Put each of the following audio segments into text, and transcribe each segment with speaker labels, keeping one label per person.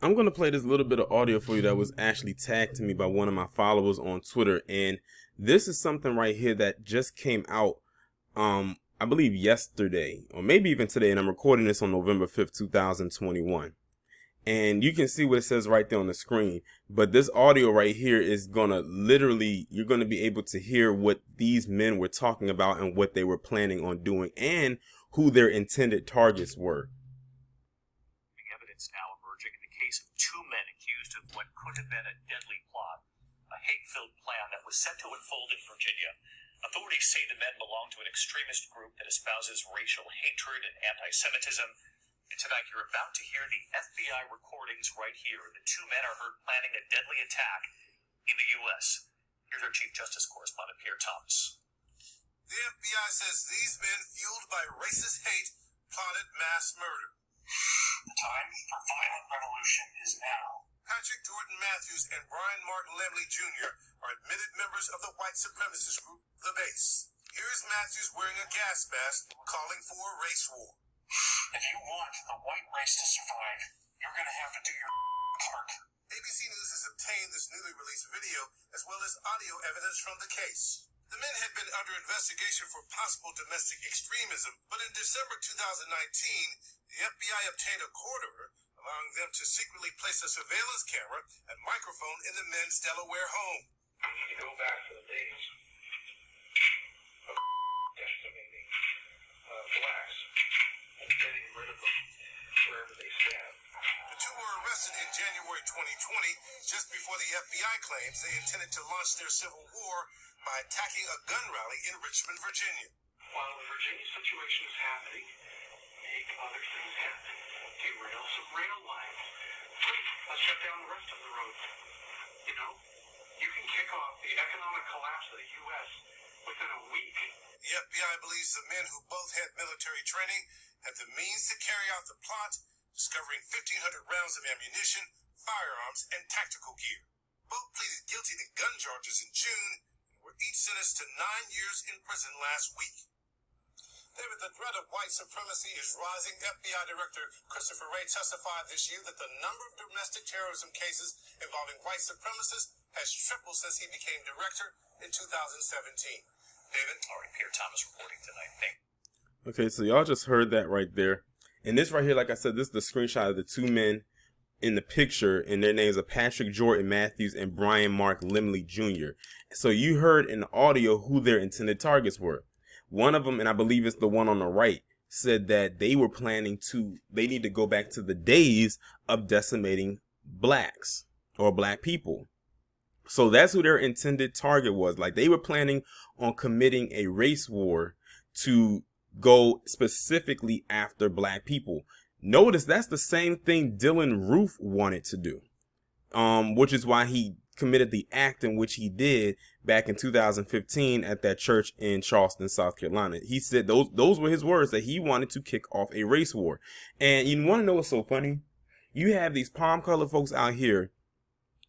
Speaker 1: I'm going to play this little bit of audio for you that was actually tagged to me by one of my followers on Twitter. And this is something right here that just came out, I believe yesterday, or maybe even today. And I'm recording this on November 5th, 2021. And you can see what it says right there on the screen. But this audio right here is going to literally, you're going to be able to hear what these men were talking about and what they were planning on doing and who their intended targets were.
Speaker 2: Evidence now emerging in the case of two men accused of what could have been a deadly plot, a hate-filled plan that was set to unfold in Virginia. Authorities say the men belong to an extremist group that espouses racial hatred and anti-Semitism. And tonight you're about to hear the FBI recordings right here. The two men are heard planning a deadly attack in the U.S. Here's our Chief Justice Correspondent, Pierre Thomas.
Speaker 3: The FBI says these men, fueled by racist hate, plotted mass murder.
Speaker 2: The time for violent revolution is now.
Speaker 3: Patrik, Mathews, and Brian Mark Lemley Jr. are admitted members of the white supremacist group, The Base. Here's Mathews wearing a gas mask, calling for a race war.
Speaker 2: If you want the white race to survive, you're going to have to do your part.
Speaker 3: ABC News has obtained this newly released video as well as audio evidence from the case. The men had been under investigation for possible domestic extremism, but in December 2019, the FBI obtained a court order allowing them to secretly place a surveillance camera and microphone in the men's Delaware home.
Speaker 4: We need to go back to the days of estimating blacks and getting rid of them wherever they stand.
Speaker 3: The two were arrested in January 2020, just before the FBI claims they intended to launch their civil war by attacking a gun rally in Richmond, Virginia.
Speaker 4: While the Virginia situation is happening, make other things happen. Derail some rail lines. Let's shut down the rest of the roads. You know, you can kick off the economic collapse of the U.S. within a week.
Speaker 3: The FBI believes the men who both had military training had the means to carry out the plot, discovering 1,500 rounds of ammunition, firearms, and tactical gear. Both pleaded guilty to gun charges in June and were each sentenced to 9 years in prison last week. David, the threat of white supremacy is rising. FBI Director Christopher Wray testified this year that the number of domestic terrorism cases involving white supremacists has tripled since he became director in 2017. David?
Speaker 2: All right, Pierre Thomas reporting tonight. Thank you.
Speaker 1: Okay, so y'all just heard that right there. And this right here, like I said, this is the screenshot of the two men in the picture, and their names are Patrik Jordan Mathews and Brian Mark Lemley Jr. So you heard in the audio who their intended targets were. One of them, and I believe it's the one on the right, said that they were planning they need to go back to the days of decimating blacks or black people. So that's who their intended target was. Like, they were planning on committing a race war to go specifically after black people. Notice that's the same thing Dylan Roof wanted to do, which is why he committed the act in which he did back in 2015 at that church in Charleston, South Carolina. He said those were his words, that he wanted to kick off a race war. And you want to know what's so funny? You have these palm-colored folks out here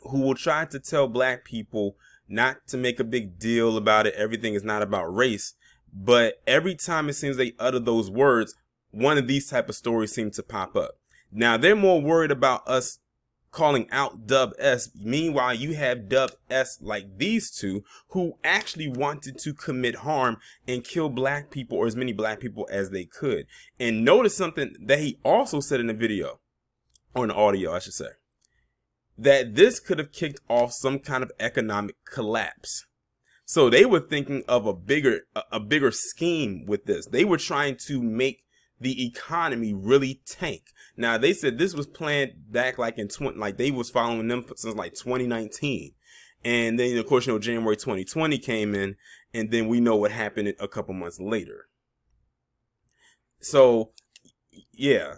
Speaker 1: who will try to tell black people not to make a big deal about it. Everything is not about race. But every time it seems they utter those words, one of these type of stories seem to pop up. Now, they're more worried about us calling out Dub S. Meanwhile, you have Dub S like these two who actually wanted to commit harm and kill black people, or as many black people as they could. And notice something that he also said in the video, or in the audio, I should say, that this could have kicked off some kind of economic collapse. So they were thinking of a bigger scheme with this. They were trying to make the economy really tank. Now, they said this was planned back like they was following them since like 2019. And then, of course, January 2020 came in, and then we know what happened a couple months later. So, yeah.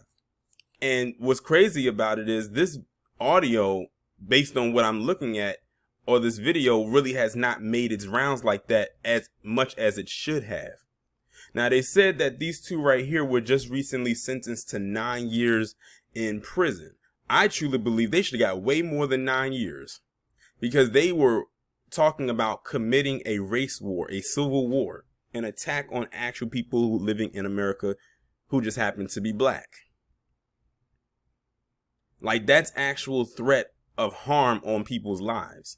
Speaker 1: And what's crazy about it is this audio, based on what I'm looking at, or this video, really has not made its rounds like that as much as it should have. Now, they said that these two right here were just recently sentenced to 9 years in prison. I truly believe they should have got way more than 9 years, because they were talking about committing a race war, a civil war, an attack on actual people living in America who just happen to be black. Like, that's actual threat of harm on people's lives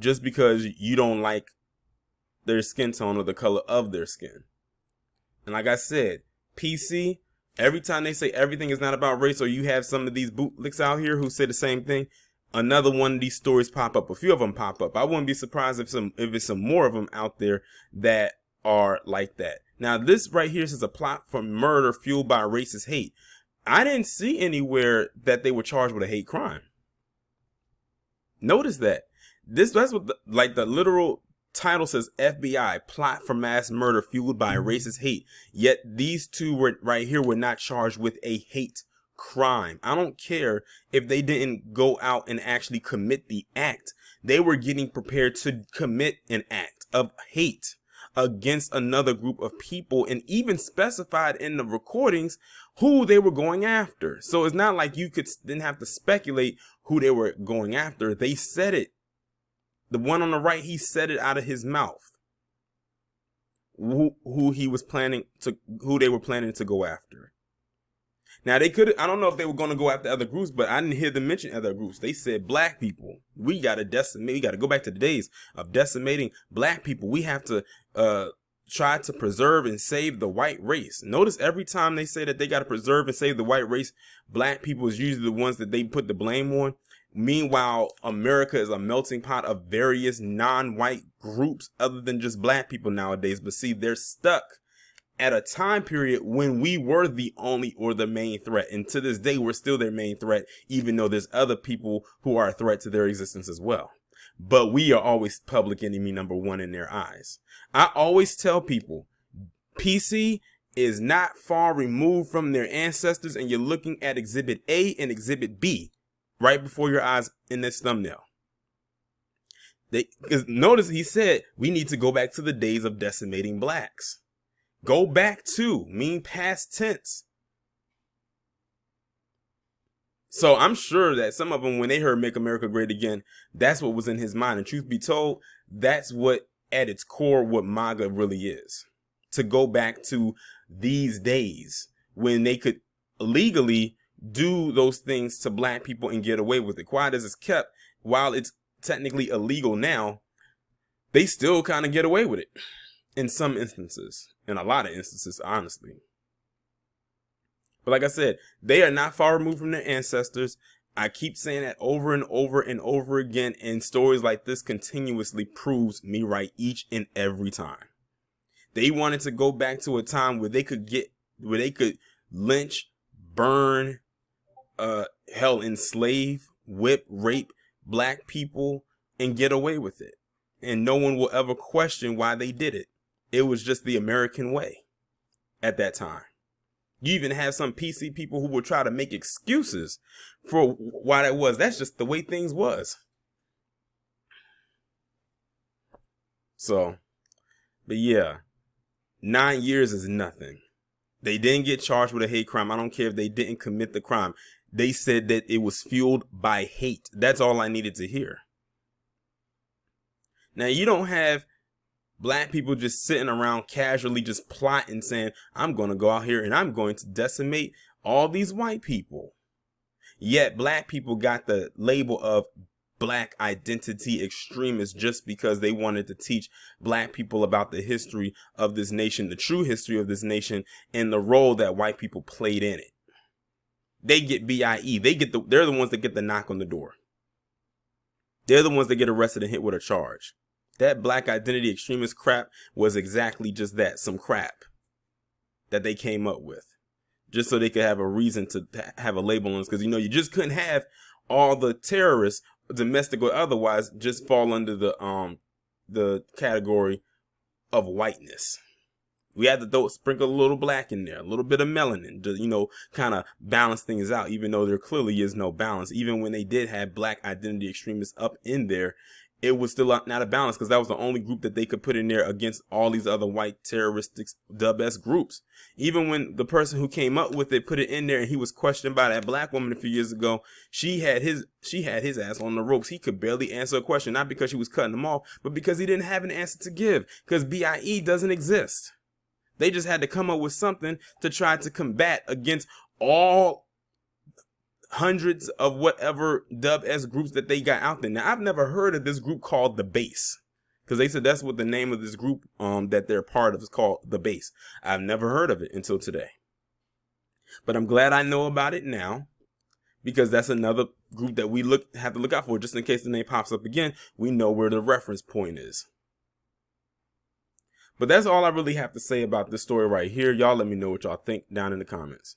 Speaker 1: just because you don't like their skin tone or the color of their skin. And like I said, PC, every time they say everything is not about race, or you have some of these bootlicks out here who say the same thing, another one of these stories pop up. A few of them pop up. I wouldn't be surprised if it's some more of them out there that are like that. Now, this right here says a plot for murder fueled by racist hate. I didn't see anywhere that they were charged with a hate crime. Notice that. That's what the literal title says, FBI plot for mass murder fueled by racist hate. Yet these two right here were not charged with a hate crime. I don't care if they didn't go out and actually commit the act. They were getting prepared to commit an act of hate against another group of people, and even specified in the recordings who they were going after. So it's not like you didn't have to speculate who they were going after. They said it. The one on the right, he said it out of his mouth. Who they were planning to go after. Now, I don't know if they were going to go after other groups, but I didn't hear them mention other groups. They said black people. We got to decimate. We got to go back to the days of decimating black people. We have to try to preserve and save the white race. Notice every time they say that they got to preserve and save the white race, black people is usually the ones that they put the blame on. Meanwhile, America is a melting pot of various non-white groups other than just black people nowadays. But see, they're stuck at a time period when we were the only or the main threat. And to this day, we're still their main threat, even though there's other people who are a threat to their existence as well. But we are always public enemy number one in their eyes. I always tell people, PC is not far removed from their ancestors, and you're looking at Exhibit A and Exhibit B right before your eyes in this thumbnail. Because notice he said we need to go back to the days of decimating blacks. Go back to mean past tense. So I'm sure that some of them, when they heard Make America Great Again, that's what was in his mind. And truth be told, that's what at its core what MAGA really is. To go back to these days when they could legally do those things to black people and get away with it. Quiet as it's kept, while it's technically illegal now, they still kind of get away with it in some instances. In a lot of instances, honestly. But like I said, they are not far removed from their ancestors. I keep saying that over and over and over again, and stories like this continuously proves me right each and every time. They wanted to go back to a time where they could lynch, burn, enslave, whip, rape black people and get away with it. And no one will ever question why they did it. It was just the American way at that time. You even have some PC people who will try to make excuses for why that was. That's just the way things was. So, but yeah, 9 years is nothing. They didn't get charged with a hate crime. I don't care if they didn't commit the crime. They said that it was fueled by hate. That's all I needed to hear. Now, you don't have black people just sitting around casually just plotting, saying, I'm going to go out here and I'm going to decimate all these white people. Yet black people got the label of black identity extremists just because they wanted to teach black people about the history of this nation, the true history of this nation, and the role that white people played in it. They get BIE. They're the ones that get the knock on the door. They're the ones that get arrested and hit with a charge. That black identity extremist crap was exactly just that, some crap that they came up with just so they could have a reason to have a label on us. Because, you just couldn't have all the terrorists, domestic or otherwise, just fall under the category of whiteness. We had to sprinkle a little black in there, a little bit of melanin to, kind of balance things out, even though there clearly is no balance. Even when they did have black identity extremists up in there, it was still not a balance because that was the only group that they could put in there against all these other white terroristic dub-S groups. Even when the person who came up with it put it in there and he was questioned by that black woman a few years ago, she had his ass on the ropes. He could barely answer a question, not because she was cutting him off, but because he didn't have an answer to give, because BIE doesn't exist. They just had to come up with something to try to combat against all hundreds of whatever dub S groups that they got out there. Now, I've never heard of this group called The Base, because they said that's what the name of this group that they're part of is called, The Base. I've never heard of it until today. But I'm glad I know about it now, because that's another group that we have to look out for, just in case the name pops up again. We know where the reference point is. But that's all I really have to say about this story right here. Y'all let me know what y'all think down in the comments.